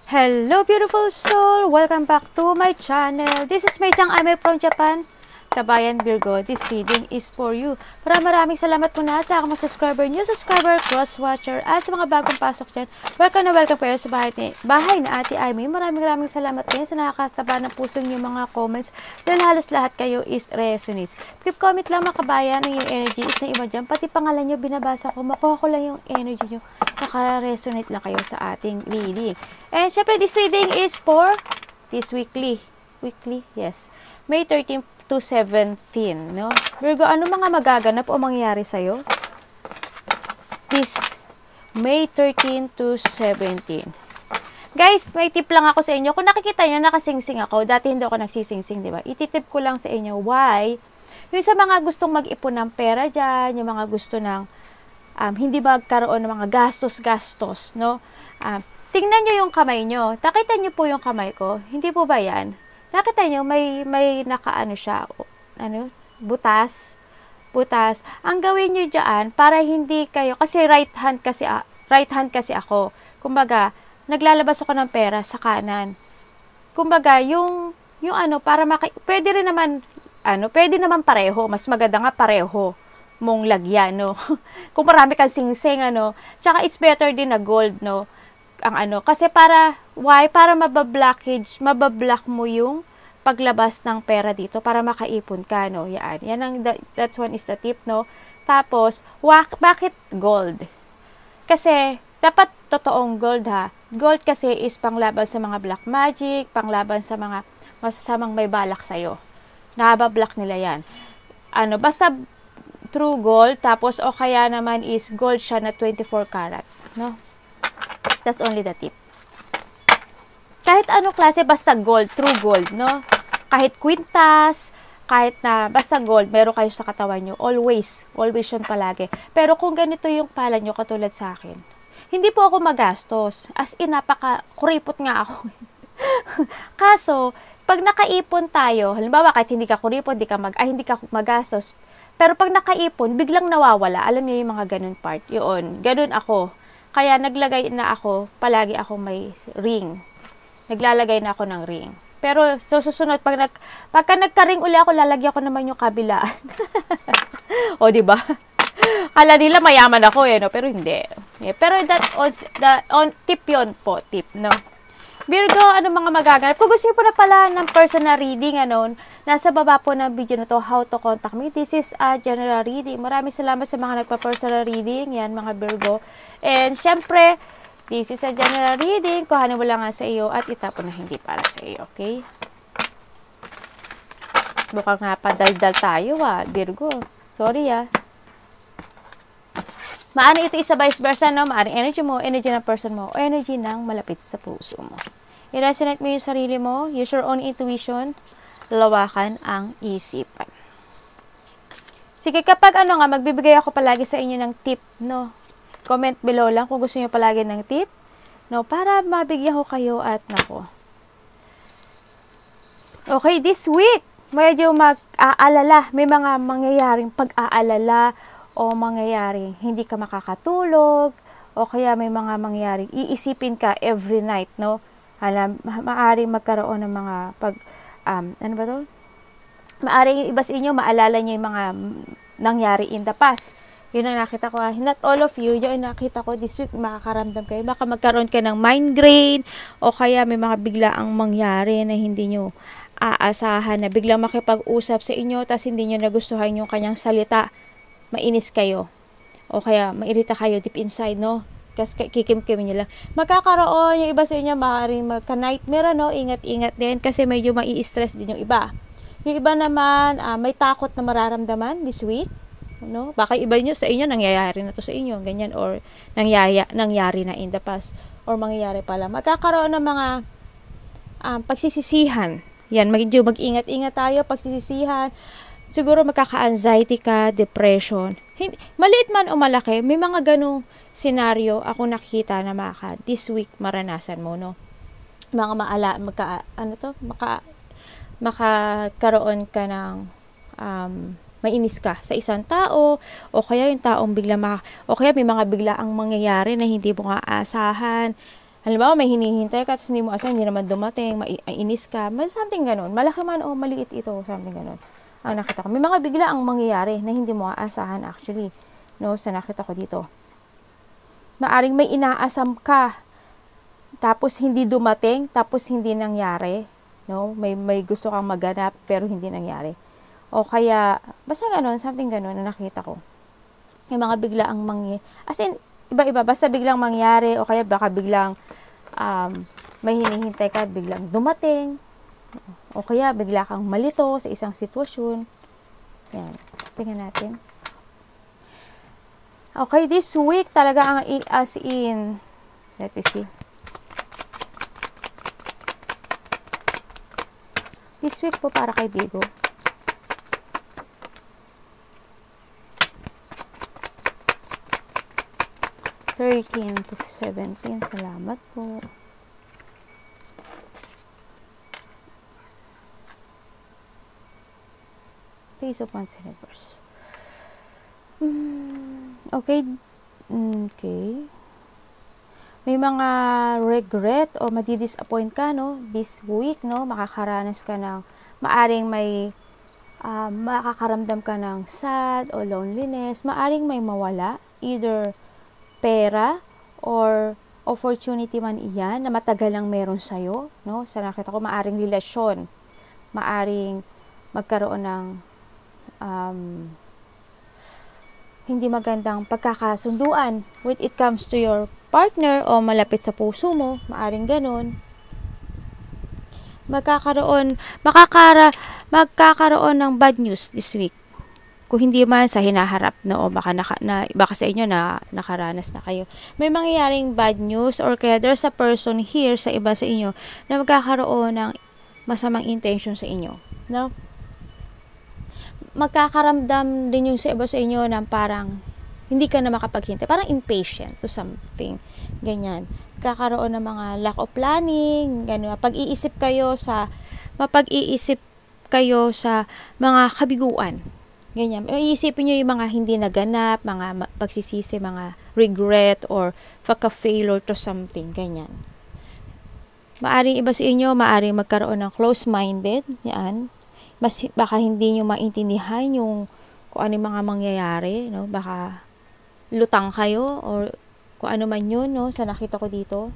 Hello beautiful soul! Welcome back to my channel. This is Mei Chang Ame from Japan. Kabayan Virgo, this reading is for you. Maraming salamat muna sa mga subscriber, new subscriber, cross-watcher, at sa mga bagong pasok dyan. Welcome na welcome kayo sa bahay na Ate Amy. Maraming salamat din sa nakakastaba ng puso niyo mga comments. Dahil halos lahat kayo is resonates. Keep comment lang mga kabayan, yung energy is na iba dyan. Pati pangalan nyo binabasa ko, makuha ko lang yung energy nyo. Naka-resonate lang kayo sa ating reading. And syempre, this reading is for this weekly, yes, May 13 to 17, no? Virgo, ano mga magaganap o mangyayari sa'yo? This May 13 to 17. Guys, may tip lang ako sa inyo. Kung nakikita nyo, nakasingsing ako. Dati hindi ako nagsisingsing, di ba? Ititip ko lang sa inyo. Why? Yung sa mga gustong mag-ipon ng pera dyan, yung mga gusto ng hindi magkaroon ng mga gastos, no? Tingnan nyo yung kamay nyo. Nakita nyo po yung kamay ko. Hindi po ba yan? Nakita nyo, may nakaano siya, butas. Ang gawin nyo dyan, para hindi kayo, kasi right hand kasi ako. Kumbaga, naglalabas ako ng pera sa kanan. Kumbaga, yung para pwede rin naman, pwede naman pareho. Mas maganda nga pareho mong lagyan, no? Kung marami kang singsing, tsaka it's better din na gold, no? Kasi para mabablock mo yung paglabas ng pera dito para makaipon ka, no? That one is the tip, no? Tapos, bakit gold? Kasi, dapat totoong gold, ha? Gold kasi is panglaban sa mga black magic, panglaban sa mga masasamang may balak sa'yo. Nakabablock nila yan. Basta true gold, tapos o kaya naman is gold siya na 24 carats, no? That's only the tip. Kahit anong klase, basta gold, true gold, no? Kahit kwintas, kahit na basta gold, meron kayo sa katawan nyo. Always yun palagi. Pero kung ganito yung pala nyo, katulad sa akin, hindi po ako magastos. As in, kuripot nga ako. Kaso, pag nakaipon tayo, halimbawa, kahit hindi ka kuripot, hindi ka magastos, pero pag nakaipon, biglang nawawala. Alam niyo yung mga ganun part. Yun, ganun ako. Kaya naglagay na ako, palagi ako may ring. Naglalagay na ako ng ring. Pero susunod, pagka nagka-ring uli ako, lalagyan ko naman yung kabilaan. O, diba? Kala nila mayaman ako, no? Pero hindi. Pero tip yun po, tip, no? Virgo, ano mga magaganap? Kung gusto niyo po na pala ng personal reading, nasa baba po ng video na to, how to contact me. This is a general reading. Maraming salamat sa mga nagpa-personal reading. Yan, mga Virgo. And, syempre, this is a general reading. Kuhanin mo lang nga sa iyo at itapon na hindi para sa iyo. Okay? Mukhang nga padaldal tayo, Virgo. Sorry, Maaaring ito isa vice versa, no? Maaaring energy mo, energy ng person mo, o energy ng malapit sa puso mo. I-resonate mo yung sarili mo, use your own intuition, lawakan ang isipan. Sige, kapag magbibigay ako palagi sa inyo ng tip, no? Comment below lang kung gusto niyo palagi ng tip, no? Para mabigyan ko kayo at nako. Okay, this week, medyo mag-aalala, may mga mangyayaring pag-aalala, o mangyayaring hindi ka makakatulog, o kaya may mga mangyayaring iisipin ka every night, no? Maaring magkaroon ng mga maaring iba sa inyo, maalala niyo yung mga nangyari in the past. Yun ang nakita ko. Not all of you, yung nakita ko this week, makakaramdam kayo. Baka magkaroon ka ng migraine, o kaya may mga biglaang mangyari na hindi nyo aasahan, na biglang makipag-usap sa inyo, tas hindi nyo nagustuhan yung kanyang salita. Mainis kayo, o kaya mairita kayo deep inside, no? Kasi kikim-kim nyo lang. Magkakaroon yung iba sa inyo, maaaring magka-nightmare, no? Ingat-ingat din, kasi medyo mai-stress din yung iba. Yung iba naman, may takot na mararamdaman this week, no? Baka iba nyo sa inyo, nangyayari na to sa inyo, ganyan, or nangyari na in the past, or mangyayari pala. Magkakaroon ng mga pagsisisihan. Yan, medyo mag-ingat-ingat tayo, pagsisisihan. Siguro magkaka-anxiety ka, depression. Maliit man o malaki, may mga ganong senaryo ako nakita na this week maranasan mo, no? Makakaroon ka ng mainis ka sa isang tao, o kaya yung taong o kaya may mga biglaang mangyayari na hindi mo nga asahan. Halimbawa, may hinihintay ka, tapos hindi mo asahan, hindi naman dumating, maiinis ka, may something ganun. Malaki man o maliit ito, something ganun. Ang nakita ko. May mga bigla ang mangyayari na hindi mo aasahan actually. No, sa nakita ko dito. Maaring may inaasam ka, tapos hindi dumating, tapos hindi nangyari. No, may gusto kang maganap, pero hindi nangyari. O kaya, basta ganun, something ganun na nakita ko. May mga bigla ang as in, iba-iba, basta biglang mangyari, o kaya baka biglang may hinihintay ka, biglang dumating, o kaya bigla kang malito sa isang sitwasyon. Yan, tingnan natin. Okay, this week talaga ang as in, let me see. This week po para kay Virgo. to 17. Salamat po. Page of Wands in reverse. Okay. Okay. May mga regret o madi-disappoint ka, no? This week, no? Makakaranas ka ng, maaring may, makakaramdam ka ng sad o loneliness. Maaring may mawala. Either pera or opportunity man iyan na matagal lang meron sa'yo, no? Sa nakita ko, maaring relasyon. Maaring magkaroon ng hindi magandang pagkakasunduan when it comes to your partner o malapit sa puso mo, maaring ganun. Magkakaroon ng bad news this week. Kung hindi man sa hinaharap, no, o baka sa inyo na nakaranas na kayo. May mangyayaring bad news or kaya there's a person here sa iba sa inyo na magkakaroon ng masamang intention sa inyo, no? Magkakaramdam din yung sa iba sa inyo ng parang hindi ka na makapaghintay. Parang impatient to something. Ganyan. Kakaroon ng mga lack of planning. Ganun. Mapag-iisip kayo sa mga kabiguan. Ganyan. Iisipin nyo yung mga hindi naganap, mga pagsisisi, mga regret, or failure to something. Ganyan. Maaring iba sa inyo, maaring magkaroon ng close-minded. Yan. Baka hindi nyo maintindihan yung kung ano yung mga mangyayari, no? Baka lutang kayo or kung ano man yun, no? Sa nakita ko dito.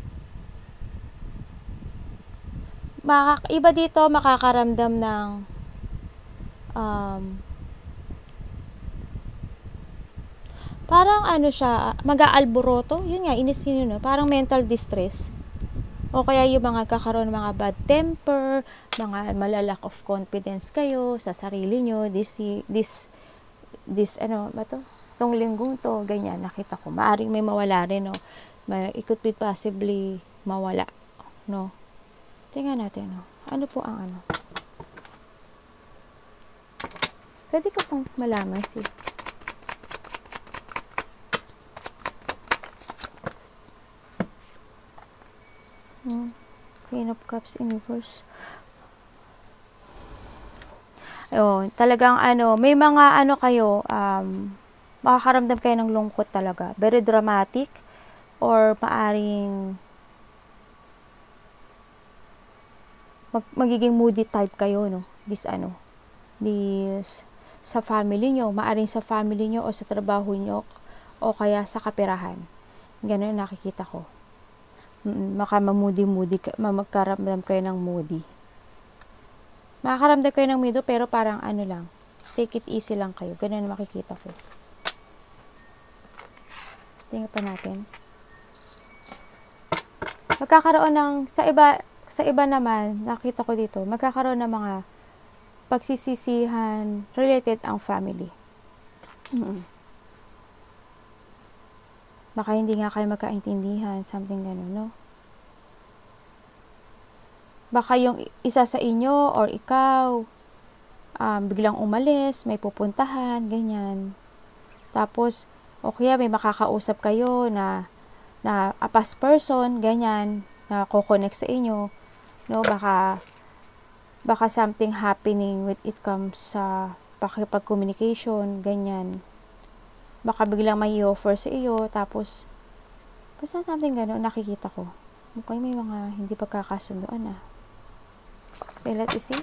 Iba dito makakaramdam ng parang ano siya, mag-aalboroto. Yun nga, inis yun, no? Parang mental distress. O kaya yung mga kakaroon ng mga bad temper, mga malalack of confidence kayo sa sarili nyo, this ano ba to? Tong linggong to, ganyan, nakita ko. Maaring may mawala rin, no? It could be possibly mawala, no? Tingnan natin, no? Ano po ang ano? Pwede ka pong malaman, Queen of Cups in reverse. Ayun, talagang ano, may mga ano kayo, makakaramdam kayo ng lungkot talaga. Very dramatic or maaring magiging moody type kayo, no? This sa family nyo, maaring sa family nyo o sa trabaho nyo o kaya sa kaperahan. Ganun nakikita ko. Magkaramdam kayo ng moody. Makakaramdam kayo ng moody pero parang ano lang, take it easy lang kayo. Ganun makikita ko. Tingnan pa natin. Magkakaroon ng, sa iba naman, nakita ko dito, magkakaroon ng mga pagsisisihan related ang family. Baka hindi nga kayo magkaintindihan, something ganun, no? Baka yung isa sa inyo or ikaw, biglang umalis, may pupuntahan, ganyan. Tapos, o kaya may makakausap kayo na a past person, ganyan, na ko-connect sa inyo, no? Baka something happening when it comes sa pakikipag-communication, ganyan. Baka biglang may i-offer sa iyo, tapos basta something gano'n, nakikita ko. Mukhang may mga hindi pagkakasunduan Okay, let me see.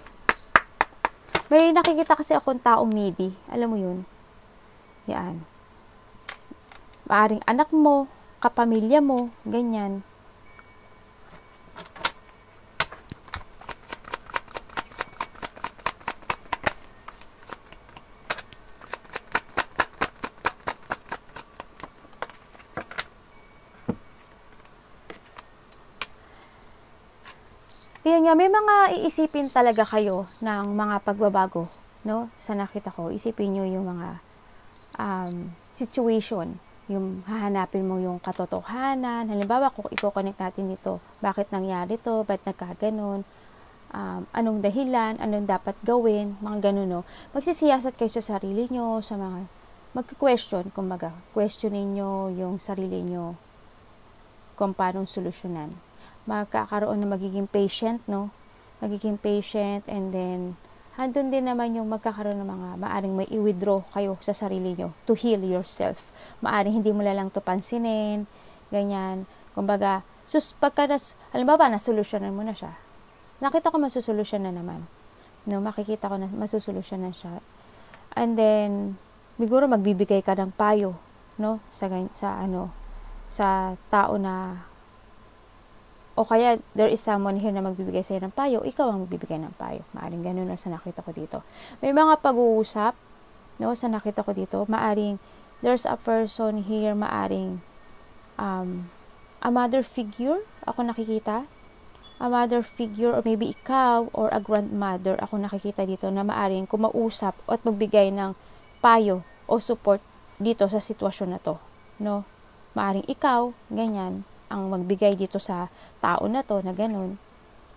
May nakikita kasi akong taong needy. Alam mo yun? Yan. Maaring anak mo, kapamilya mo, ganyan. Kaya nga, may mga iisipin talaga kayo ng mga pagbabago, no? Sa nakita ko, isipin nyo yung mga situation, yung hahanapin mo yung katotohanan. Halimbawa, kung i-connect natin ito, bakit nangyari to, ba't nagkaganon, anong dahilan, anong dapat gawin, mga ganun, no? Magsisiyasat kayo sa sarili nyo, sa mga, mag-question, kumbaga, questionin nyo yung sarili nyo kung paano solusyonan. Magkakaroon ng magiging patient, no? Magiging patient, and then, handun din naman yung magkakaroon ng mga, maaring may i-withdraw kayo sa sarili nyo to heal yourself. Maaring hindi mo lang to pansinin, ganyan. Kumbaga, halimbawa, nasolusyonan mo na siya. Nakita ko masusolusyonan naman. No, makikita ko na masusolusyonan siya. And then, siguro magbibigay ka ng payo, no? Sa tao na o kaya there is someone here na magbibigay sa'yo ng payo, ikaw ang magbibigay ng payo. Maaring ganun na sa nakita ko dito. May mga pag-uusap, no, sa nakita ko dito. Maaring there's a person here, maaring a mother figure, ako nakikita. A mother figure, or maybe ikaw, or a grandmother, ako nakikita dito, na maaring kumausap at magbigay ng payo o support dito sa sitwasyon na to. No? Maaring ikaw, ganyan, ang magbigay dito sa tao na to, na ganun,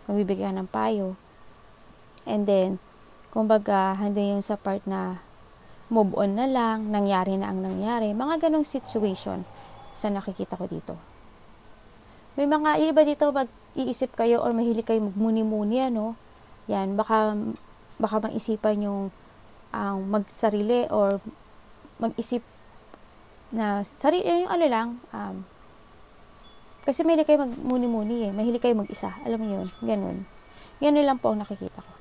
magbibigay ng payo. And then, kumbaga, handa yung sa part na move on na lang, nangyari na ang nangyari, mga ganong situation sa nakikita ko dito. May mga iba dito, mag-iisip kayo or mahilig kayo magmuni-muni, ano? Yan, baka mag-isipan yung magsarili or mag-isip na sarili, yung kasi mahilig kayo magmuni-muni mahilig kayo mag-isa, alam mo yun, ganun lang po ang nakikita ko.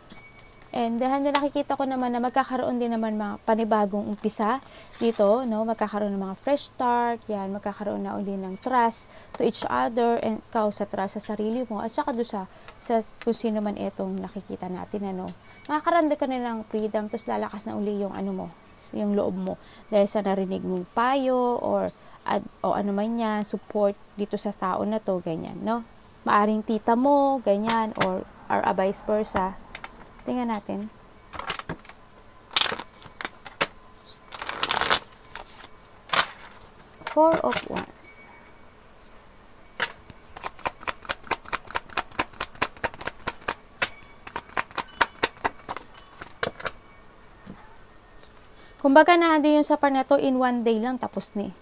And dahil nakikita ko naman na magkakaroon din naman mga panibagong umpisa dito, no? Magkakaroon ng mga fresh start, yan, magkakaroon na uli ng trust to each other, and ikaw sa trust sa sarili mo, at saka doon sa kung sino man itong nakikita natin, ano? Makakaranda ka na ng freedom, tapos lalakas na uli yung yung loob mo, dahil sa narinig mong payo, o ano man yan, support dito sa tao na to, ganyan, no? Maaring tita mo, ganyan, or a vice versa. Tingnan natin. Four of Wands. Kumbaga nahandi yung sa par na to in one day lang, tapos ni.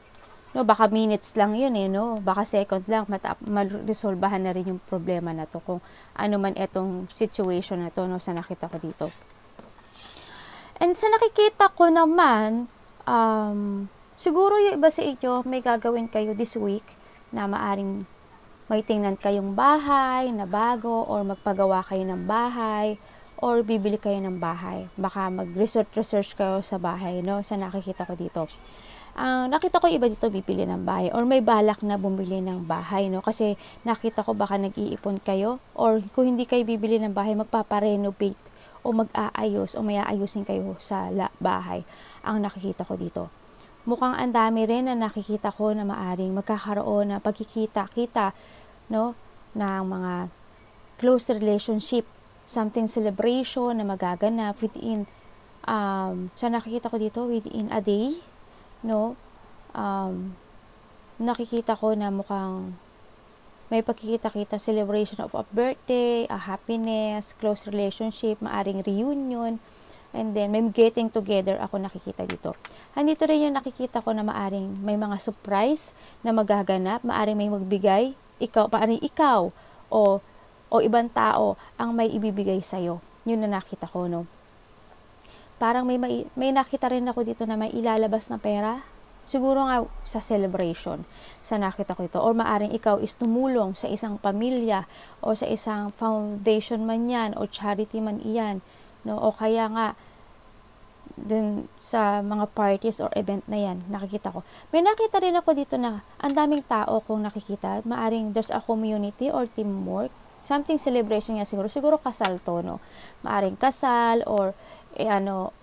No, baka minutes lang yun no? Baka second lang, ma-resolbahan na rin yung problema na to, kung ano man etong situation na to, no, sa nakita ko dito. And sa nakikita ko naman, siguro yung iba sa inyo, may gagawin kayo this week, na maaring may tingnan kayong bahay na bago, or magpagawa kayo ng bahay, or bibili kayo ng bahay. Baka mag-research kayo sa bahay, no, sa nakikita ko dito. Nakita ko iba dito bibili ng bahay, or may balak na bumili ng bahay, no? Kasi nakita ko baka nag-iipon kayo, or kung hindi kayo bibili ng bahay, magpaparenovate o mag-aayos o may aayusin kayo sa bahay. Ang nakikita ko dito. Mukhang ang dami rin na nakikita ko na maaring magkakaroon na pagkikita-kita, no, ng mga close relationship, something celebration na magaganap within so nakikita ko dito within a day, no? Nakikita ko na mukhang may pagkikita-kita, celebration of a birthday, a happiness, close relationship, maaring reunion, and then may getting together ako nakikita dito. Andito rin yung nakikita ko na maaring may mga surprise na magaganap, maaring may magbigay, maaring ikaw o ibang tao ang may ibibigay sa'yo. Yun na nakita ko, no? Parang may nakita rin ako dito na may ilalabas na pera, Siguro nga sa celebration, sa nakita ko ito. Or maaring ikaw is tumulong sa isang pamilya o sa isang foundation man yan o charity man iyan. No? O kaya nga, dun sa mga parties or event na yan, nakikita ko. May nakita rin ako dito na ang daming tao kung nakikita. Maaring there's a community or teamwork. Something celebration nga siguro. Siguro kasal to, no? Maaring kasal or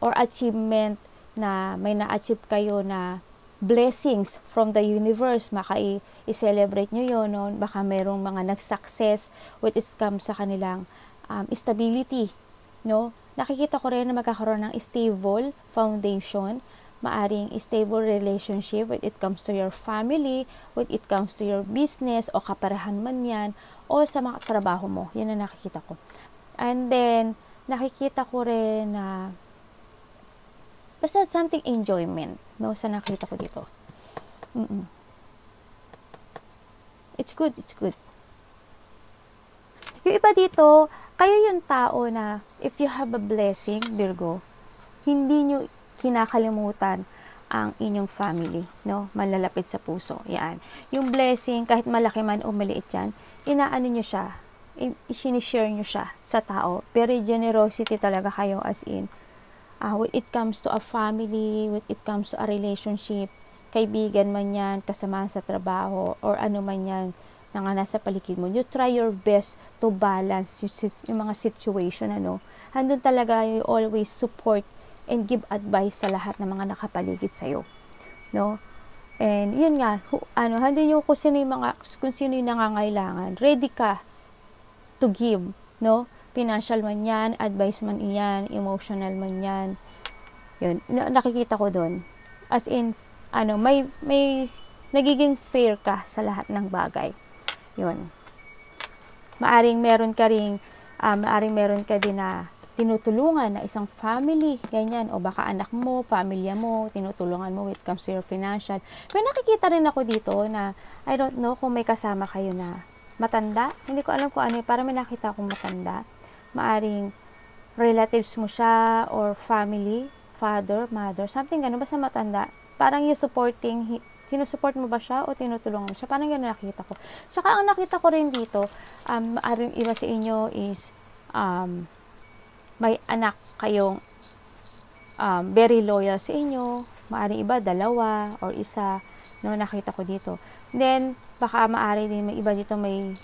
or achievement na may na-achieve kayo na blessings from the universe, maka i-celebrate nyo yun, no? Baka mayroong mga nag-success with it comes sa kanilang stability, no? Nakikita ko rin na magkakaroon ng stable foundation, maaring stable relationship when it comes to your family, when it comes to your business, o kaperahan man yan, o sa mga trabaho mo. Yan ang nakikita ko. And then, nakikita ko rin na basta something enjoyment, no, sa nakita ko dito. It's good, it's good. Yung iba dito, kayo yung tao na if you have a blessing, Virgo, hindi nyo kinakalimutan ang inyong family, no? Malalapit sa puso. Yan. Yung blessing, kahit malaki man o maliit yan, inaano nyo siya, i-share nyo siya sa tao. Very generosity talaga kayo as in. When it comes to a family, when it comes to a relationship, kaibigan man yan, kasamahan sa trabaho, or ano man yan, na nga nasa paligid mo, you try your best to balance yung mga situation, ano. Handun talaga you always support and give advice sa lahat ng mga nakapaligid sa'yo, no? And yun nga, handun yung kung sino yung nangangailangan, ready ka to give, no? Financial man yan, advice man yan, emotional man yan. Yun, nakikita ko doon. As in, may nagiging fair ka sa lahat ng bagay. Yun. Maaring meron ka din na tinutulungan na isang family, ganyan, o baka anak mo, pamilya mo, tinutulungan mo when it comes to your financial. May nakikita rin ako dito na, I don't know kung may kasama kayo na matanda. Hindi ko alam kung ano, para may nakita akong matanda. Maaring relatives mo siya or family, father, mother, something ganun, basta matanda. Parang you sinusupport mo ba siya o tinutulungan mo siya? Parang ganun nakita ko. Tsaka ang nakita ko rin dito, maaring iba sa inyo is may anak kayong very loyal sa inyo. Maaring iba, dalawa or isa, no, nakita ko dito. Then, baka maaari din may iba dito may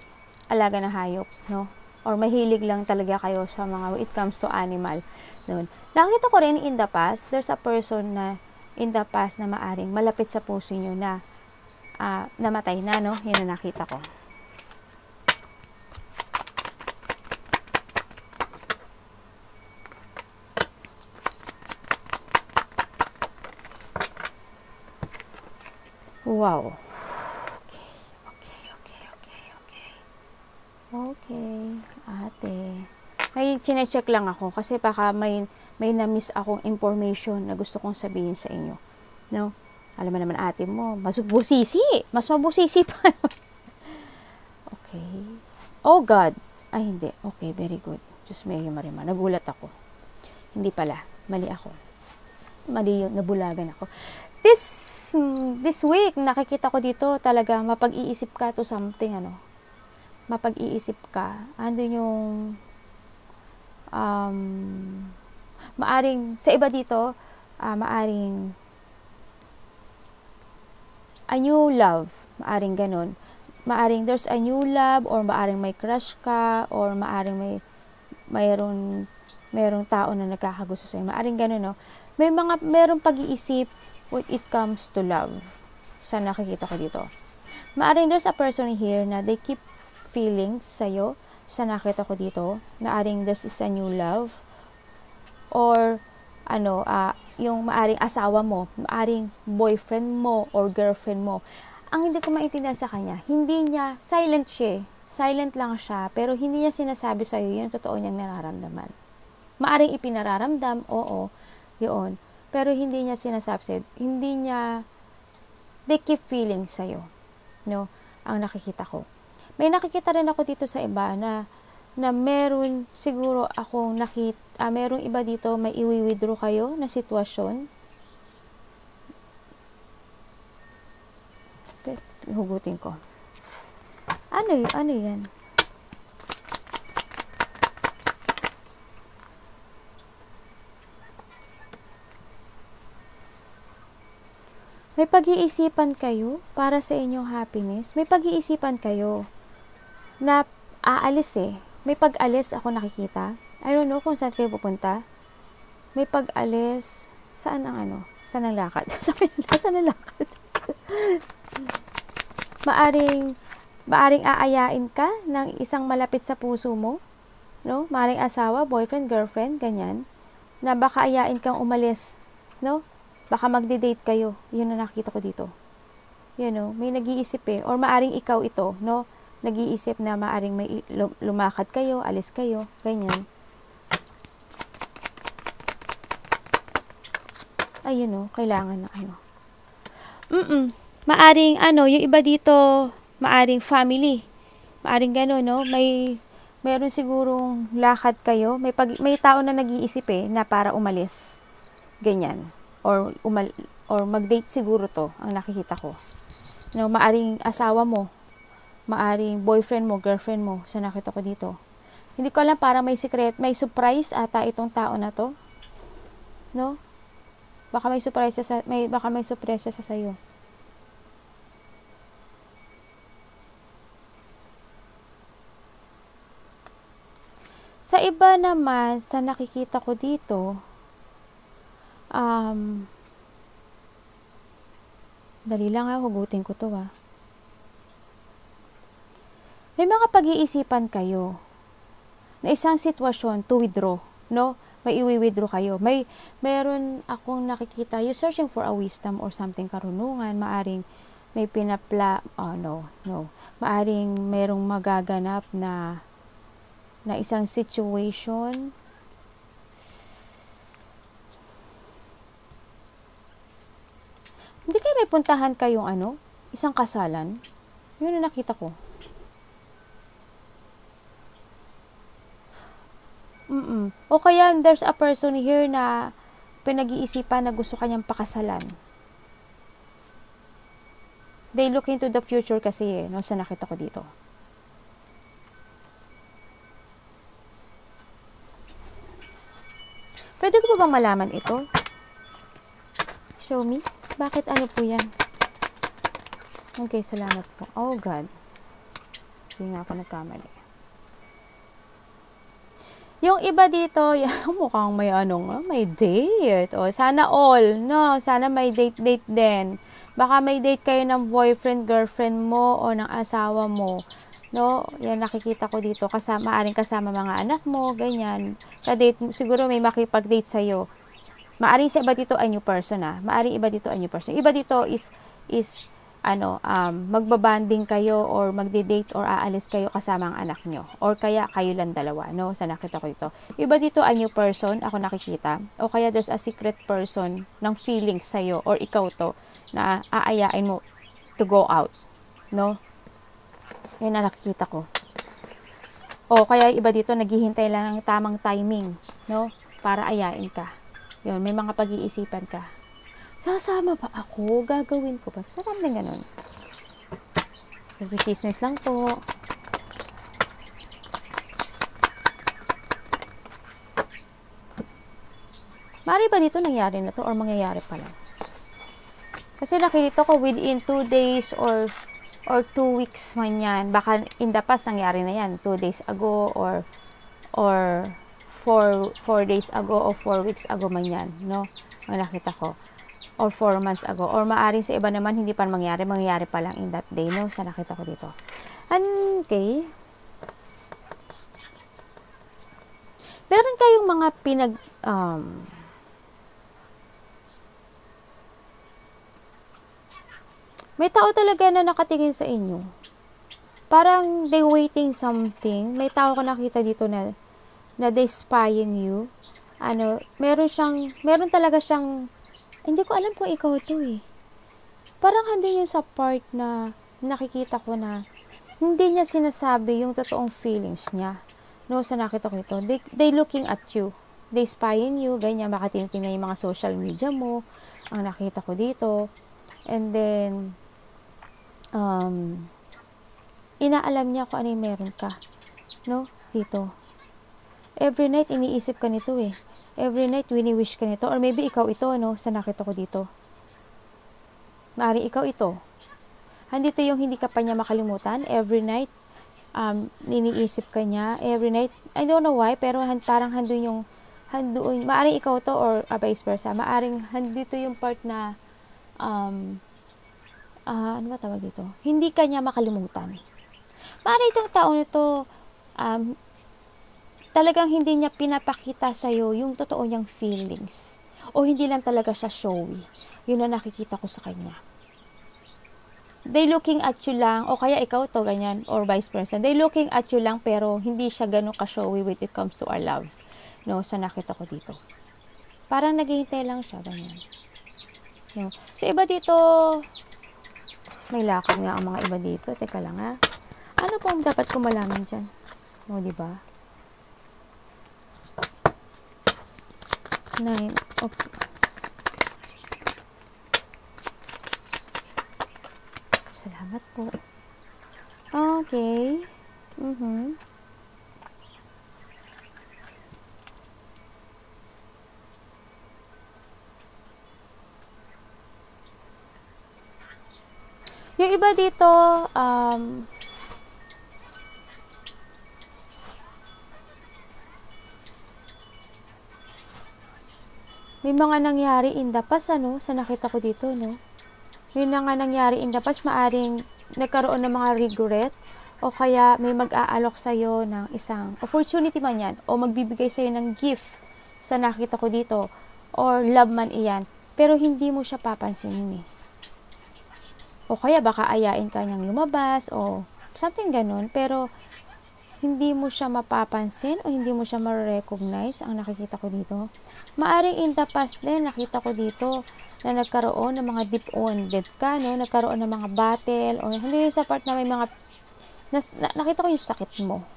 alaga na hayop, no? Or mahilig lang talaga kayo sa mga when it comes to animal. Noon. Nakita ko rin in the past, there's a person na in the past na maaring malapit sa puso nyo na namatay na, no? Yan na nakita ko. Wow. Okay, ate. May chinecheck lang ako kasi baka may na-miss akong information na gusto kong sabihin sa inyo. No? Alam mo naman ate mo, mas mabusisi pa. Okay. Oh God. Ay, hindi. Okay, very good. Diyos may marima. Nagulat ako. Hindi pala. Mali ako. Mali yun. Nabulagan ako. This week, nakikita ko dito talaga mapag-iisip ka to something, mapag-iisip ka. Andun yung maaring sa iba dito, maaring a new love, maaring ganun. Maaring there's a new love or maaring may crush ka or maaring mayroong tao na nagkakagusto sa'yo. Maaring ganun, no? Mayroong pag-iisip when it comes to love. Sa nakikita ko dito. Maaring there's a person here na they keep feelings sa'yo, sa nakita ko dito, maaring this is a new love, or yung maaring asawa mo, maaring boyfriend mo, or girlfriend mo. Ang hindi ko maintindihan sa kanya, hindi niya, silent lang siya, pero hindi niya sinasabi sa'yo yung totoo niyang nararamdaman. Maaring ipinararamdam, oo, yun, pero hindi niya sinasabi sa'yo, they keep feeling sa'yo, no, ang nakikita ko. May nakikita rin ako dito sa iba na meron siguro akong merong iba dito may i-withdraw kayo na sitwasyon. Hugutin ko. Ano yan? May pag-iisipan kayo para sa inyong happiness. May pag-iisipan kayo na aalis eh. May pag-alis ako nakikita. I don't know kung saan kayo pupunta. May pag-alis. Saan ang Saan ang lakad? Saan ang lakad? Maaring aayain ka ng isang malapit sa puso mo. No? Maaring asawa, boyfriend, girlfriend, ganyan. Na baka ayain kang umalis. No? Baka magde-date kayo. Yun ang nakita ko dito. May nag-iisip eh. Or maaring ikaw ito, no? Nag-iisip na maaring may lumakad kayo, alis kayo, ganyan. Ayun kailangan na Maaring yung iba dito, maaring family. Maaring gano'n, no? Mayroon sigurong lakad kayo. May tao na nag-iisip eh, na para umalis. Ganyan. Or mag-date siguro to, ang nakikita ko. Maaring asawa mo, maaring boyfriend mo, girlfriend mo, sa nakita ko dito. Hindi ko alam, para may surprise ata itong tao na to. No? Baka may surprise sa sayo. Sa iba naman, sa nakikita ko dito, dali lang hugutin ko to May mga pag-iisipan kayo na isang sitwasyon to withdraw, no? May i-withdraw kayo. Meron akong nakikita, you searching for a wisdom or something, karunungan, maaring may maaring merong magaganap na isang situation. Hindi kayo may puntahan kayong isang kasalan. Yun ang nakita ko. O kaya there's a person here na pinag-iisipan na gusto kanyang pakasalan. They look into the future kasi sa nakita ko dito. Pwede ko ba bang malaman ito? Show me. Bakit po yan? Okay, salamat po. Oh God. Hindi nga ako nagkamali. Yung iba dito, mukhang may may date. O, sana all, no? Sana may date din. Baka may date kayo ng boyfriend, girlfriend mo, o ng asawa mo. No? Yan nakikita ko dito. Maaring kasama mga anak mo, ganyan. Sa date, siguro may makipag-date sa'yo. Maaring sa iba dito ay new person Maaring iba dito ay new person. Iba dito is magbabanding kayo or magde-date or aalis kayo kasama ang anak nyo. Or kaya kayo lang dalawa, no? Sa nakita ko ito. Iba dito ay new person, ako nakikita. O kaya there's a secret person ng feelings sa'yo or ikaw to na aayain mo to go out. No? Yan ang nakikita ko. O kaya iba dito naghihintay lang ng tamang timing, no? Para ayain ka. Yun, may mga pag-iisipan ka. Sasama ba ako? Gagawin ko ba? Sarap din ganun. Nag-chismis lang po. Mari ba dito nangyari na to or mangyayari pa lang? Kasi nakikita ko within 2 days or 2 weeks man yan. Baka in the past nangyari na yan. 2 days ago or 4 days ago o 4 weeks ago man yan, no? Ang nakita ko. Or 4 months ago. Or maaring sa iba naman, hindi pa mangyari pa lang in that day, no? Sa nakita ko dito. Okay. Meron kayong mga may tao talaga na nakatingin sa inyo. Parang they waiting something. May tao ko nakita dito na they spying you. Meron talaga siyang, hindi ko alam kung ikaw to Parang hindi yung sa part na nakikita ko na hindi niya sinasabi yung totoong feelings niya. No, sa nakita ko ito. They looking at you. They spying you, ganyan, baka tinitingnan yung mga social media mo. Ang nakita ko dito. And then, um, inaalam niya kung ano yung meron ka. No? Dito. Every night, iniisip ka nito eh. Every night, wini-wish ka nito. Or maybe ikaw ito, no? Sa nakita ko dito. Maaaring ikaw ito. Handito yung hindi ka pa niya makalimutan. Every night, iniisip ka niya. Every night, I don't know why, pero parang handun, maaaring ikaw to or vice versa. Maaaring handito yung part na, ano ba tawag dito? Hindi ka niya makalimutan. Maaaring itong tao nito, talagang hindi niya pinapakita sa'yo yung totoo niyang feelings. O hindi lang talaga siya showy. Yun na nakikita ko sa kanya. They looking at you lang, o kaya ikaw to, ganyan, or vice versa. They looking at you lang, pero hindi siya ganun ka-showy when it comes to our love. No, sa nakita ko dito. Parang naghihintay lang siya, ganyan. No. So, iba dito, may lakad nga ang mga iba dito. Teka lang ha. Ano po ang dapat ko malaman dyan? No, diba? 9 of Salamat po. Okay. Yung iba dito, may mga nangyari in the past, ano, sa nakita ko dito, no? May mga nangyari in the past, maaring nagkaroon ng mga regret, o kaya may mag-aalok sa'yo ng isang opportunity man yan, o magbibigay sa'yo ng gift sa nakita ko dito, or love man iyan, pero hindi mo siya papansinin eh. O kaya baka ayain ka niyang lumabas, o something ganun, pero hindi mo siya mapapansin o hindi mo siya ma-recognize ang nakikita ko dito. Maaring in the past din, nakita ko dito na nagkaroon ng mga deep-wounded ka, no? Nagkaroon ng mga battle, o hindi sa part na may mga, nakita ko yung sakit mo.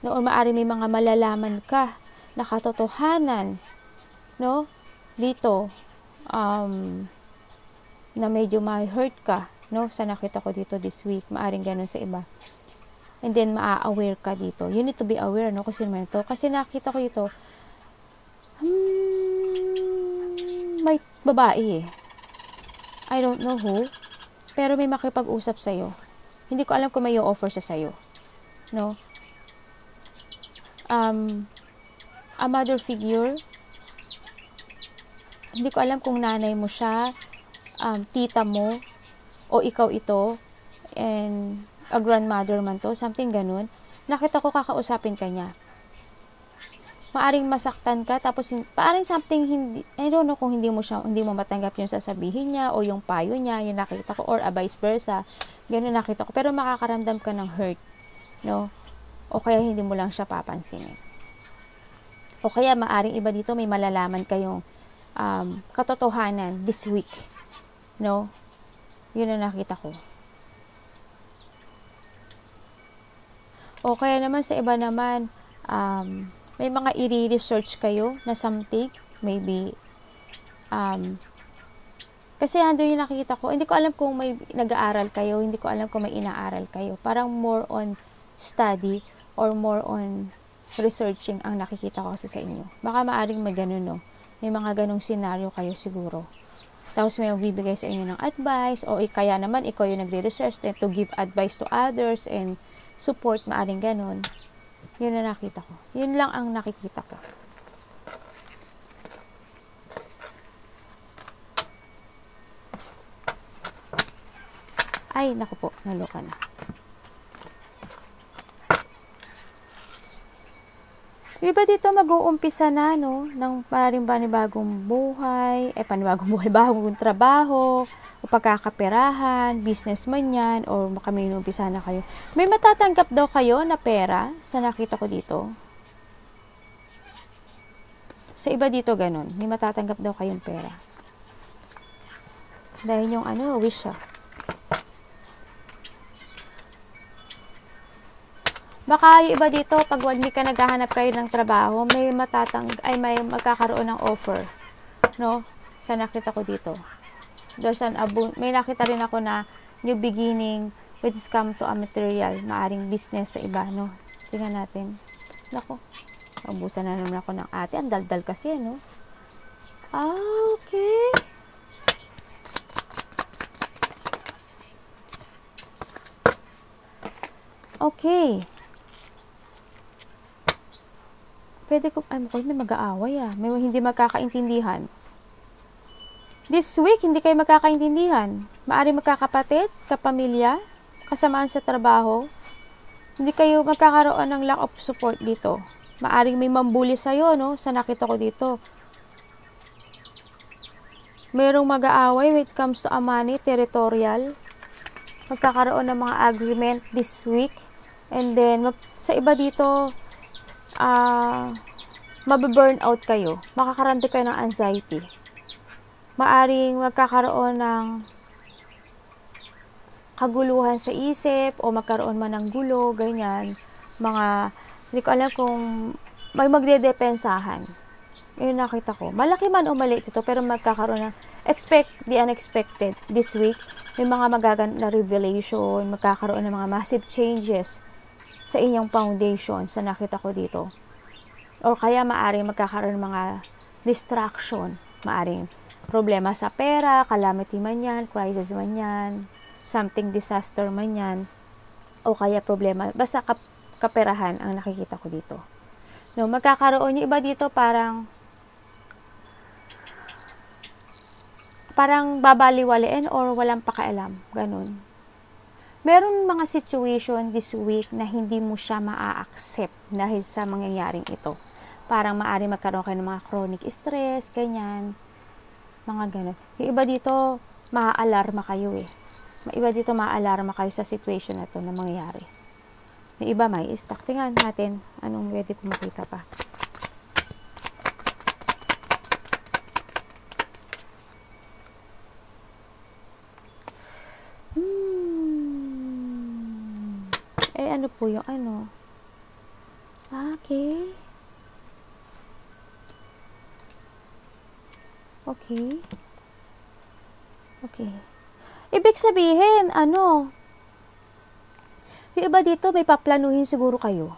No? O maaring may mga malalaman ka na katotohanan, no? Dito, na medyo ma-hurt ka, no? Sa nakita ko dito this week, maaring ganun sa iba. And then, maa-aware ka dito. You need to be aware, no? Kasi naman ito. Kasi nakita ko dito, may babae eh. I don't know who. Pero may makipag-usap sa'yo. Hindi ko alam kung may offer siya sa'yo. No? A mother figure. Hindi ko alam kung nanay mo siya, tita mo, o ikaw ito, and a grandmother man to, something ganun. Nakita ko kakausapin ka niya. Maaring masaktan ka, tapos maaring something hindi, I don't know kung hindi mo matanggap yung sasabihin niya o yung payo niya, yung nakita ko, or a vice versa. Ganun nakita ko. Pero makakaramdam ka ng hurt, no? O kaya hindi mo lang siya papansinin. O kaya maaring iba dito, may malalaman kayong katotohanan this week, no? Yun ang nakita ko. O kaya naman sa iba naman, may mga i-research kayo na something, maybe, kasi andun yung nakikita ko, hindi ko alam kung may nag-aaral kayo, hindi ko alam kung may inaaral kayo. Parang more on study or more on researching ang nakikita ko sa inyo. Baka maaring may ganun, no? May mga ganung scenario kayo siguro. Tapos may magbibigay sa inyo ng advice, o kaya naman ikaw yung nagre-research to give advice to others and support, maaring ganun. Yun na nakita ko. Yun lang ang nakikita ko. Ay, naku po, naloka na. Iba dito mag-uumpisa na, no, ng paring panibagong buhay, bagong trabaho, o pagkakaperahan, business man yan, or may inumpisa na kayo. May matatanggap daw kayo na pera sa nakita ko dito. Sa iba dito ganun, may matatanggap daw kayong pera. Dahil yung wish siya. Baka yung iba dito, pag hindi ka naghahanap kayo ng trabaho, may magkakaroon ng offer, no? Sa nakita ko dito. May nakita rin ako na new beginning which is come to a material, maaring business sa iba, no? Tingnan natin. Nako, ubusan na naman ako ng ate. Ang daldal kasi, no? Okay. Okay. Pwede ko, ay, mukhang may mag-aaway may hindi magkakaintindihan. This week, hindi kayo magkakaintindihan. Maari magkakapatid, kapamilya, kasamaan sa trabaho. Hindi kayo magkakaroon ng lack of support dito. Maaring may mambuli sa'yo, no? Sa nakita ko dito. Merong mag-aaway when it comes to money, territorial. Magkakaroon ng mga agreement this week. And then, sa iba dito, mababurn out kayo. Makakaramdam kayo ng anxiety. Maaring magkakaroon ng kaguluhan sa isip o magkaroon man ng gulo, ganyan. Hindi ko alam kung may magdedepensahan. Yun nakita ko. Malaki man o maliit ito, pero magkakaroon ng expect the unexpected this week. May mga magaganap na revelation, magkakaroon ng mga massive changes sa inyong foundation sa nakita ko dito. O kaya maaring magkakaroon ng mga distraction. Maaring problema sa pera, calamity man yan, crisis man yan, something disaster man yan, o kaya problema, basta kaperahan ang nakikita ko dito. No, magkakaroon yung iba dito parang babaliwalain or walang pakialam, ganun. Meron mga situation this week na hindi mo siya maa-accept dahil sa mangyayaring ito. Parang maaari magkaroon kayo ng mga chronic stress, ganyan, mga ganun. Yung iba dito, maa-alarma kayo May iba dito maa-alarma kayo sa situation na to na mangyayari. Yung iba may stuck. Tingnan natin anong pwede kong makita pa. Ano po yung ano? Okay. Okay. Okay. Ibig sabihin, yung iba dito may paplanuhin siguro kayo.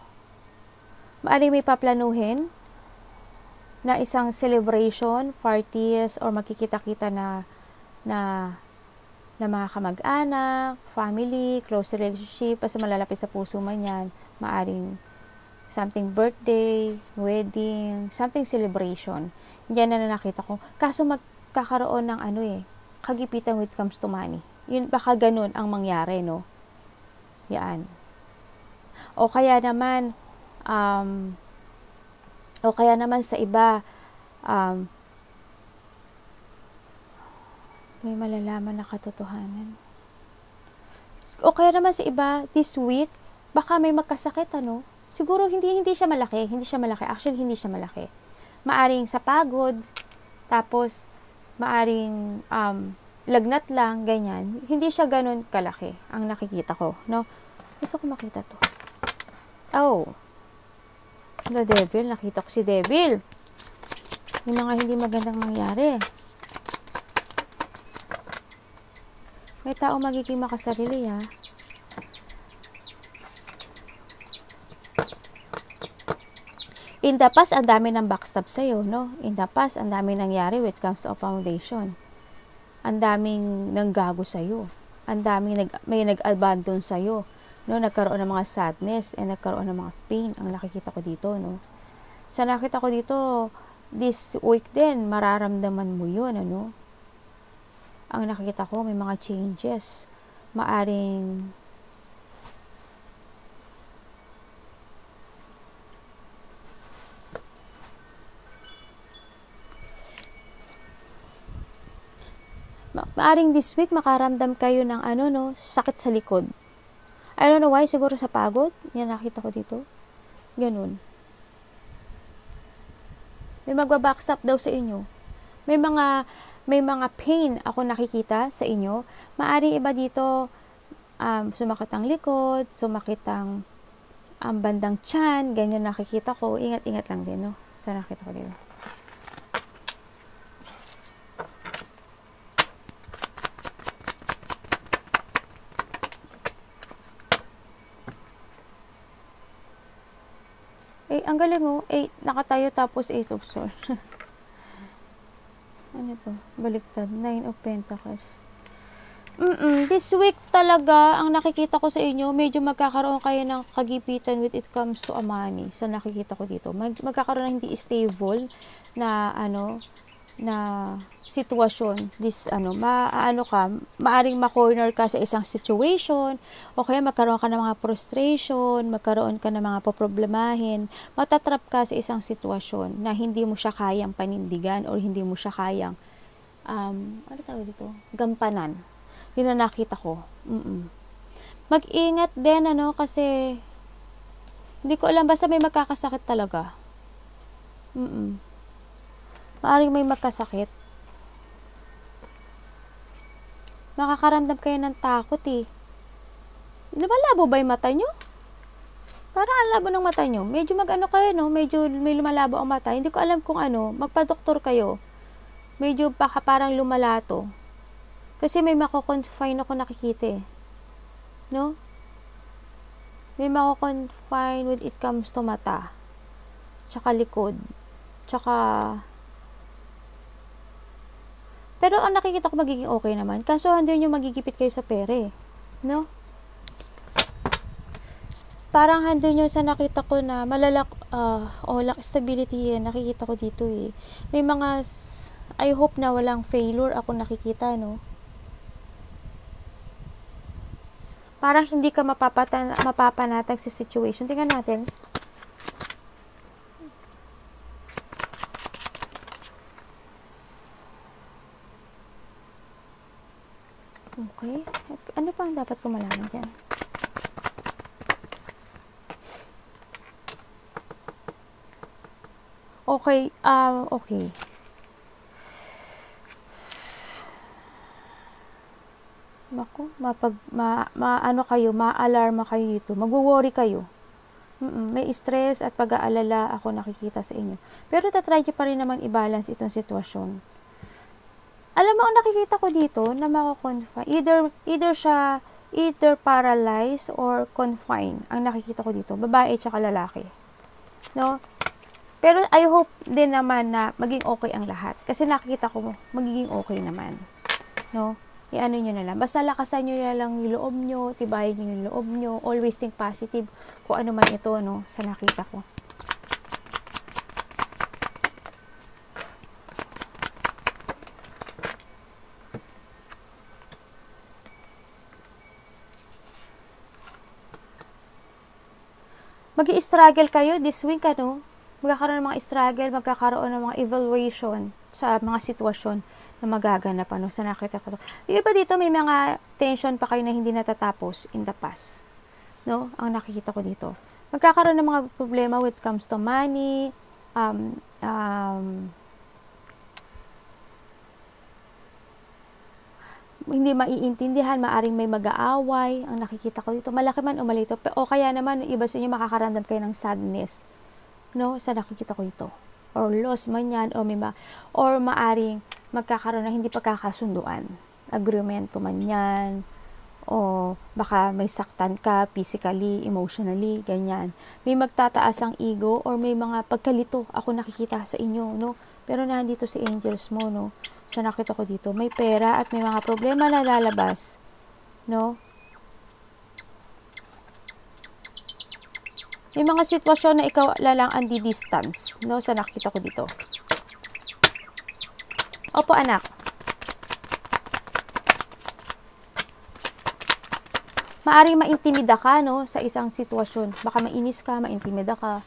Maaaring may paplanuhin na isang celebration, parties, or magkikita-kita na mga kamag-anak, family, close relationship, basta malalapit sa puso man yan, maaring something birthday, wedding, something celebration. Yan na nakita ko. Kaso magkakaroon ng kagipitan when it comes to money. Yun, baka ganun ang mangyari, no? Yan. O kaya naman sa iba, may malalaman na katotohanan. O kaya naman sa iba, this week, baka may magkasakit, Siguro hindi siya malaki. Actually, hindi siya malaki. Maaring sa pagod, tapos, maaring lagnat lang, ganyan. Hindi siya ganun kalaki, ang nakikita ko, no? Gusto ko makita to. Oh. The devil, nakita ko si devil. Yun na nga hindi magandang mangyari. May tao magiging makasarili, In the past, ang dami ng backstab sa'yo, no? In the past, ang dami nangyari when it comes to a foundation. Ang daming nanggago sa'yo. Ang daming may nag-abandon sa'yo. No? Nagkaroon ng mga sadness and nagkaroon ng mga pain. Ang nakikita ko dito, no? Sa nakita ko dito, this week din, mararamdaman mo yun, Ang nakikita ko, may mga changes. Maaring this week makaramdam kayo ng sakit sa likod. I don't know why, siguro sa pagod. Yan nakita ko dito. Ganun. May magbabackstop daw sa inyo. May mga pain ako nakikita sa inyo. Maari iba dito sumakit ang likod, sumakit ang bandang tiyan, ganyan nakikita ko. Ingat-ingat lang din, no? Sa nakita ko dito. ang galing oh. 8, nakatayo tapos 8 of swords. Ano to? Baliktad. 9 of pentacles. This week talaga, ang nakikita ko sa inyo, medyo magkakaroon kayo ng kagipitan when it comes to money. Sa nakikita ko dito. Magkakaroon ng hindi stable na, na sitwasyon. Maaring ma-corner ka sa isang situation, o kaya magkaroon ka ng mga frustration, magkaroon ka ng mga poproblemahin, matatrap ka sa isang sitwasyon na hindi mo siya kayang panindigan or hindi mo siya kayang, ano tawag dito? Gampanan. Yun na nakita ko. Mag-ingat din, kasi hindi ko alam, basta may magkakasakit talaga. Maaring may magkasakit. Makakaramdam kayo ng takot eh. Lumalabo ba yung mata nyo? Parang ang labo ng mata nyo. Medyo kayo, no? Medyo may lumalabo ang mata. Hindi ko alam kung magpa-doktor kayo. Medyo baka parang lumalato. Kasi may mako-confine ako nakikita eh. No? May mako-confine when it comes to mata. Tsaka likod. Tsaka... Pero ang nakikita ko magiging okay naman. Kaso hindi nyo magigipit kayo sa pere. No? Parang handle nyo sa nakita ko na lack stability yan. Nakikita ko dito eh. May mga... I hope na walang failure ako nakikita, no? Parang hindi ka mapapanatag sa situation. Tingnan natin. Okay. Ano pang dapat ko malaman dyan? Okay. Okay. Naku, ma-alarma kayo dito. Magwo-worry kayo. May stress at pag-aalala ako nakikita sa inyo. Pero tatry nyo pa rin naman i-balance itong sitwasyon. Alam mo, ang nakikita ko dito na mako-confine, either paralyzed or confined. Ang nakikita ko dito, babae tsaka lalaki. No? Pero I hope din naman na maging okay ang lahat. Kasi nakikita ko magiging okay naman. No? I-ano nyo na lang. Basta lakasan nyo na lang yung loob nyo, tibayin nyo yung loob nyo, always think positive kung ano man ito, no, sa nakita ko. Mag-i-struggle kayo this week, magkakaroon ng mga struggle, magkakaroon ng mga evaluation sa mga sitwasyon na magaganap, sa nakita ko. Yung iba dito, may mga tension pa kayo na hindi natatapos in the past. No? Ang nakikita ko dito. Magkakaroon ng mga problema when it comes to money, hindi maiintindihan, maaring may mag-aaway, ang nakikita ko dito. Malaki man o malito. O kaya naman, iba sa inyo makakaramdam kayo ng sadness. No? Sa nakikita ko ito. Or loss man yan, or maaring magkakaroon na hindi pagkakasunduan. Agreemento man yan, o baka may saktan ka physically, emotionally, ganyan. May magtataas ang ego or may mga pagkalito ako nakikita sa inyo, no? Pero nandito si angels mo, no? So nakita ko dito, may pera at may mga problema na lalabas, no? May mga sitwasyon na ikaw lalang distance, no? Sa nakita ko dito. Opo, anak. Maaring maintimida ka, no, sa isang sitwasyon. Baka mainis ka, maintimida ka,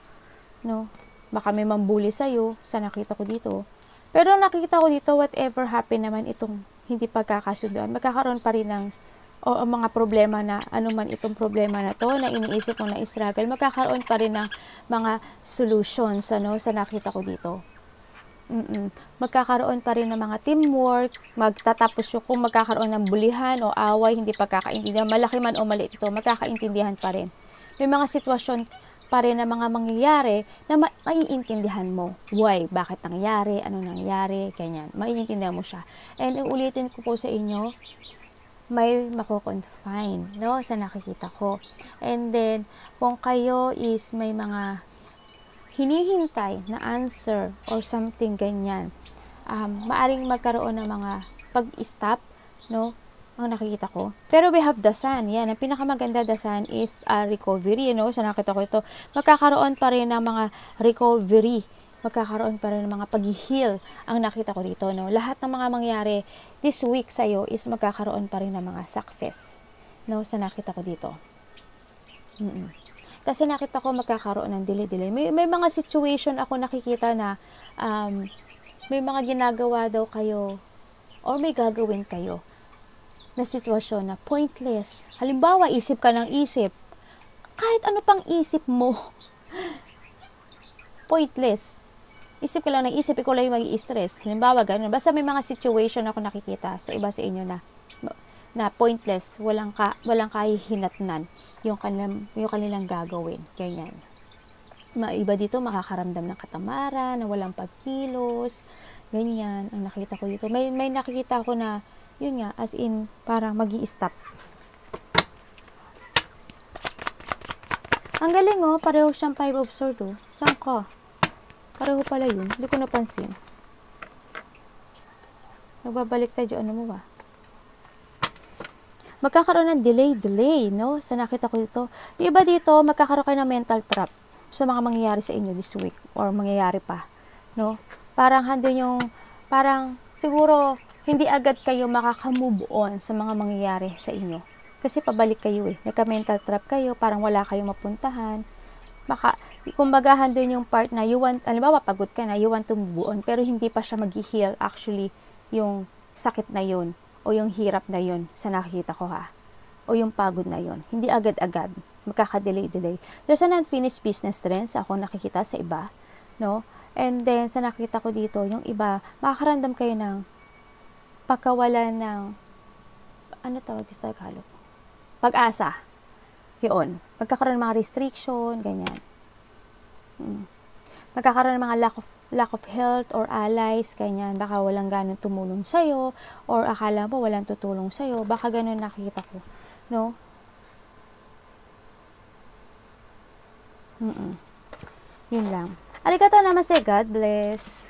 no. Baka may mambuli sa'yo, sa nakita ko dito. Pero nakita ko dito, whatever happen naman itong hindi pagkakasunduan, magkakaroon pa rin ng mga problema na, man itong problema na to, na iniisip mo na struggle, magkakaroon pa rin ng mga solutions, sa nakita ko dito. Magkakaroon pa rin ng mga teamwork, magtatapos yung kung magkakaroon ng bulihan o away, hindi pagkakaintindihan, malaki man o maliit ito, magkakaintindihan pa rin. May mga sitwasyon pa rin na mga mangyayari na maiintindihan mo. Why? Bakit nangyari? Ano nangyari? Ganyan. Maiintindihan mo siya. And ulitin ko po sa inyo, may mako-confine, no? Sa nakikita ko. And then, kung kayo is may mga hinihintay na answer or something ganyan, maaring magkaroon ng mga pag-stop, no? Ang nakikita ko. Pero we have the sun. Yan. Ang pinakamaganda, the sun is recovery. You know, sa nakita ko ito, magkakaroon pa rin ng mga recovery. Magkakaroon pa rin ng mga pag-heal. Ang nakita ko dito, no? Lahat ng mga mangyari this week sa'yo is magkakaroon pa rin ng mga success. No? Sa nakita ko dito. Kasi nakita ko magkakaroon ng delay. May mga situation ako nakikita na may mga ginagawa daw kayo or may gagawin kayo na sitwasyon na pointless. Halimbawa, isip ka ng isip. Kahit ano pang isip mo, pointless. Isip ka lang ng isip, ikaw lang yung mag-i-stress. Halimbawa, gano'n. Basta may mga situation ako nakikita sa iba sa inyo na pointless, walang kahihinatnan yung kanilang gagawin. Ganyan. Iba dito, makakaramdam ng katamaran, na walang pagkilos, ganyan. Ang nakita ko dito. May nakikita ko na yun nga, as in, parang magi-stop. Ang galing, oh. Pareho siyang 5 of swords, oh. Saan ka? Pareho pala yun. Hindi ko napansin. Nagbabalik tayo, ano mo ba? Magkakaroon ng delay, no? Sa nakita ko dito. Yung iba dito, magkakaroon kayo ng mental trap sa mga mangyayari sa inyo this week. Or mangyayari pa, no? Parang siguro, hindi agad kayo makaka-move on sa mga mangyayari sa inyo. Kasi pabalik kayo eh. Nagka-mental trap kayo, parang wala kayong mapuntahan. Kumbaga, doon yung part na alimbawa, pagod ka na, you want to move on, pero hindi pa siya mag-heal actually yung sakit na yun, o yung hirap na yun, sa nakikita ko ha. O yung pagod na yun. Hindi agad-agad. Magkaka-delay. There's an unfinished business trends ako nakikita sa iba, no? And then, sa nakita ko dito, yung iba, makakaramdam kayo ng pagkawalan ng, ano tawag sa Tagalog? Pag-asa. Yun. Magkakaroon ng mga restriction, ganyan. Magkakaroon ng mga lack of health or allies, ganyan. Baka walang ganun tumulong sa'yo, or akala mo walang tutulong sa'yo. Baka ganun nakikita ko. No? Yun lang. Arigatou namaste. God bless.